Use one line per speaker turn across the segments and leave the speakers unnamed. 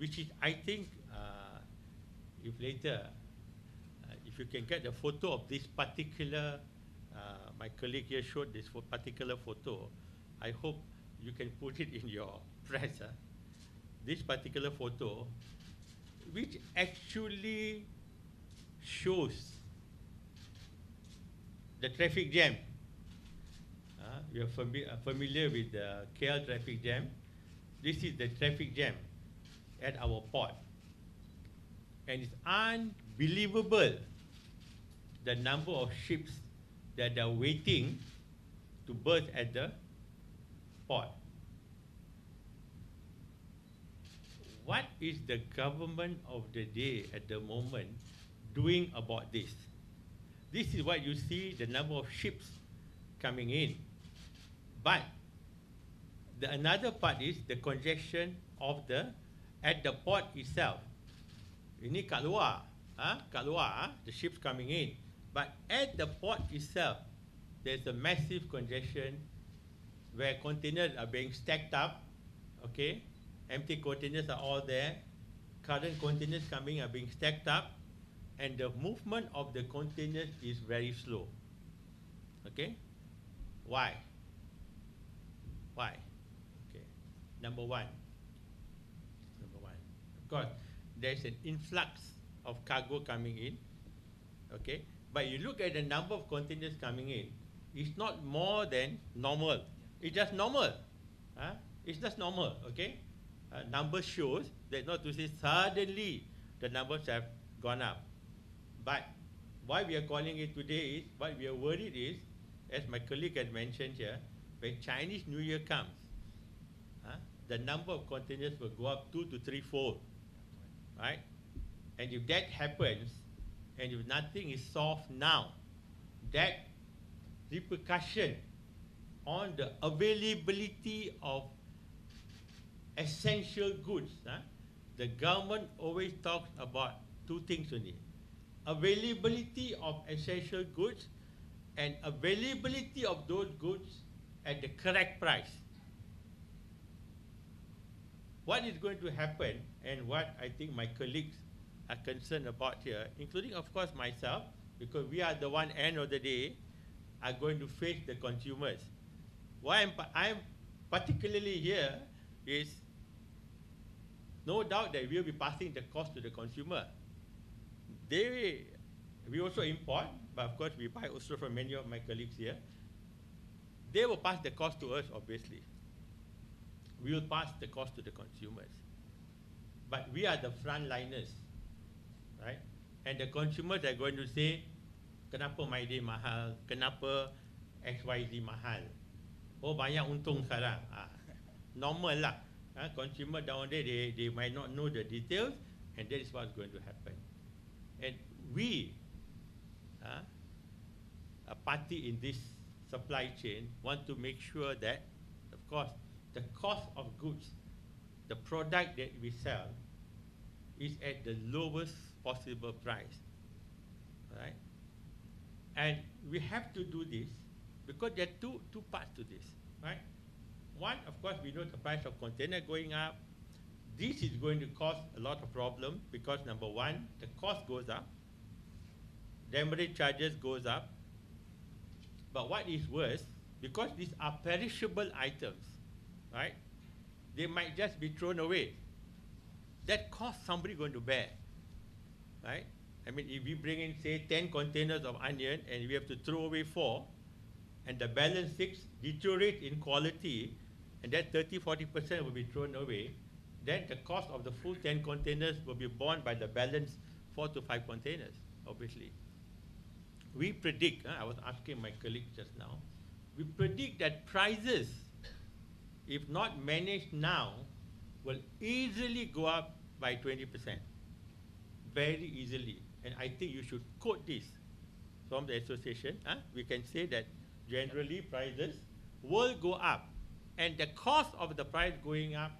which is, I think, if later, if you can get a photo of this particular, my colleague here showed this particular photo, I hope you can put it in your press. This particular photo, which actually shows the traffic jam. You're familiar with the KL traffic jam. This is the traffic jam at our port. And it's unbelievable the number of ships that are waiting to berth at the port. What is the government of the day at the moment doing about this? This is what you see, the number of ships coming in. But another part is the congestion of at the port itself. Ini kat luar, the ships coming in. But at the port itself, there's a massive congestion where containers are being stacked up, okay? Empty containers are all there. Current containers coming are being stacked up, and the movement of the containers is very slow. Okay? Why? Why? Okay. Number one. Of course, there's an influx of cargo coming in. Okay? But you look at the number of containers coming in, it's not more than normal. It's just normal. It's just normal, okay? Numbers shows that not to say suddenly the numbers have gone up. But why we are calling it today is, what we are worried is, as my colleague had mentioned here, when Chinese New Year comes, the number of containers will go up 2 to 3-fold, right? And if that happens, and if nothing is solved now, that repercussion on the availability of essential goods, the government always talks about two things only: availability of essential goods and availability of those goods at the correct price. What is going to happen, and what I think my colleagues are concerned about here, including of course myself, because we are the one, end of the day, are going to face the consumers. Why I'm particularly here is, no doubt that we'll be passing the cost to the consumer. We also import, but of course we buy also from many of my colleagues here. They will pass the cost to us, obviously. We will pass the cost to the consumers. But we are the frontliners, right? And the consumers are going to say, kenapa My Day mahal? Kenapa XYZ mahal? Oh, banyak untung sekarang. Normal lah. Consumer down there, they might not know the details, and that is what's going to happen. And we, a party in this supply chain, want to make sure that, of course, the cost of goods, the product that we sell, is at the lowest possible price, right? And we have to do this because there are two parts to this, right? One, of course, we know the price of container going up. This is going to cause a lot of problems because, number one, the cost goes up, demurrage charges goes up. But what is worse, because these are perishable items, right? They might just be thrown away. That cost somebody going to bear, right? I mean, if we bring in, say, 10 containers of onion and we have to throw away 4, and the balance 6 deteriorate in quality, and that 30-40% will be thrown away, then the cost of the full 10 containers will be borne by the balance 4 to 5 containers, obviously. We predict, I was asking my colleague just now, we predict that prices, if not managed now, will easily go up by 20%, very easily. And I think you should quote this from the association. We can say that generally prices will go up, and the cost of the price going up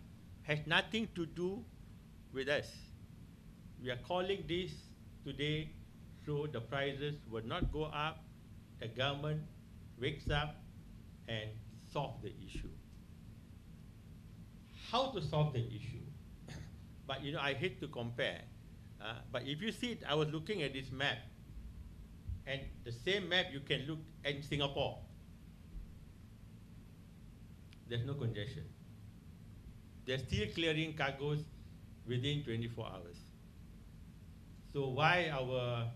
has nothing to do with us. We are calling this today so the prices will not go up, the government wakes up and solve the issue. How to solve the issue? By you know, I hate to compare, but if you see it, I was looking at this map, and the same map you can look at Singapore. There's no congestion. They're still clearing cargoes within 24 hours. So why our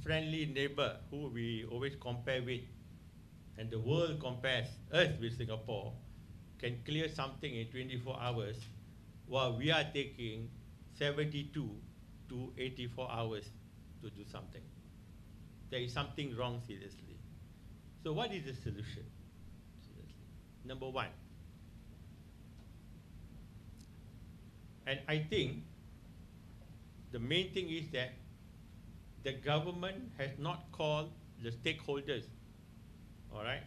friendly neighbor, who we always compare with, and the world compares us with Singapore, can clear something in 24 hours, while we are taking 72 to 84 hours to do something? There is something wrong, seriously. So what is the solution? Seriously. Number one, and I think the main thing is that the government has not called the stakeholders, all right,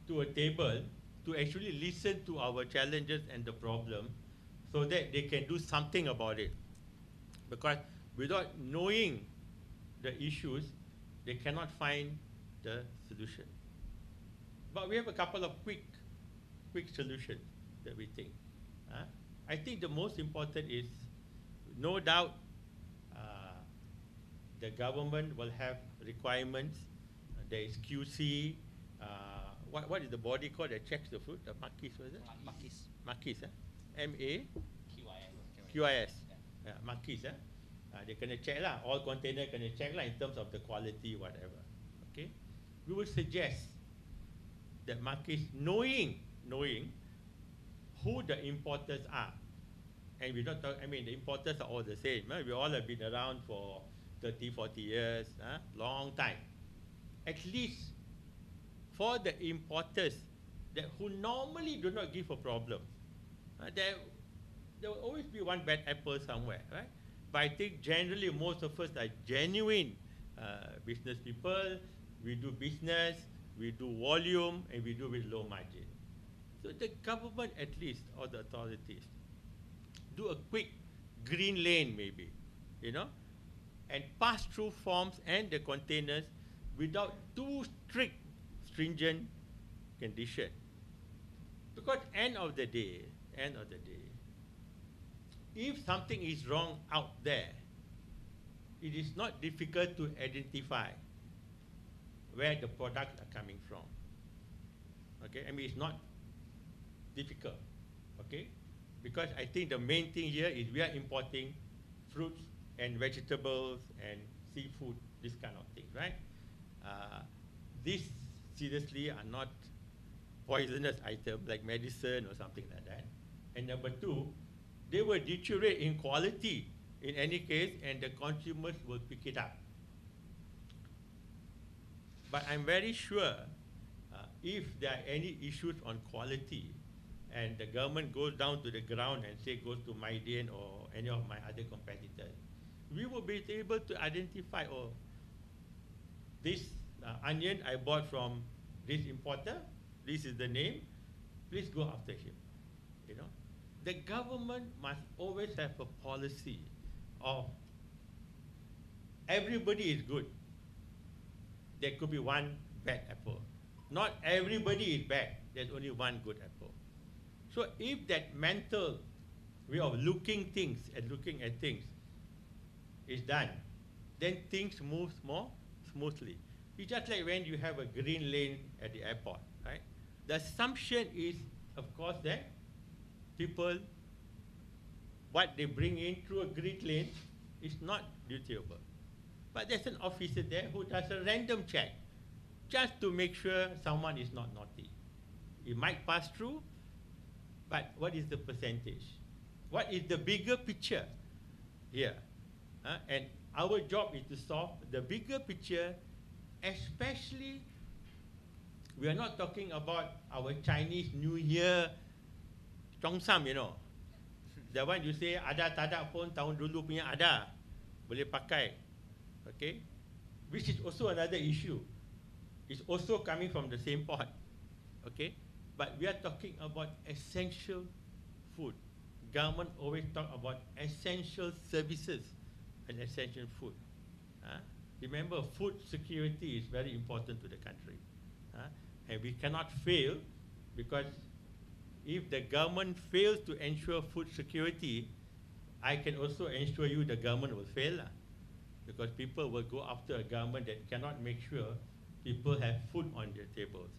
to a table to actually listen to our challenges and the problem so that they can do something about it. Because without knowing the issues, they cannot find the solution. But we have a couple of quick solutions that we think. I think the most important is, no doubt, the government will have requirements. There is QC. What is the body called that checks the food? The Marquis, was it? Marquis, QIS. Yeah, Marquis, they can check lah. All container can check lah in terms of the quality, whatever. Okay, we will suggest that Marquis, knowing who the importers are, and we don't talk. I mean, the importers are all the same. We all have been around for 30, 40 years, long time. At least for the importers that who normally do not give a problem, there will always be one bad apple somewhere, right? But I think generally most of us are genuine business people. We do business, we do volume, and we do with low margin. So the government, at least, or the authorities, do a quick green lane maybe, you know, and pass through forms and the containers without too stringent condition. Because end of the day, if something is wrong out there, it is not difficult to identify where the products are coming from. Okay, I mean, it's not difficult, okay? Because I think the main thing here is we are importing fruits and vegetables and seafood, this kind of thing, right? These seriously are not poisonous items like medicine or something like that. And number two, they will deteriorate in quality in any case, and the consumers will pick it up. But I'm very sure if there are any issues on quality, and the government goes down to the ground and say goes to Maidian or any of my other competitors, we will be able to identify, oh, this onion I bought from this importer, this is the name, please go after him, you know. The government must always have a policy of everybody is good. There could be one bad apple. Not everybody is bad. There's only one good apple. So if that mental way of looking at things is done, then things move more smoothly. It's just like when you have a green lane at the airport, right? The assumption is, of course, that people, what they bring in through a green lane is not dutiable. But there's an officer there who does a random check just to make sure someone is not naughty. It might pass through, but what is the percentage? What is the bigger picture here? And our job is to solve the bigger picture, especially we are not talking about our Chinese New Year, Cheongsam, you know. The one you say, ada tak ada pun tahun dulu punya ada, boleh pakai. Okay? Which is also another issue. It's also coming from the same pot. Okay? But we are talking about essential food. Government always talk about essential services and essential food. Remember, food security is very important to the country. And we cannot fail, because if the government fails to ensure food security, I can also ensure you the government will fail lah. Because people will go after a government that cannot make sure people have food on their tables.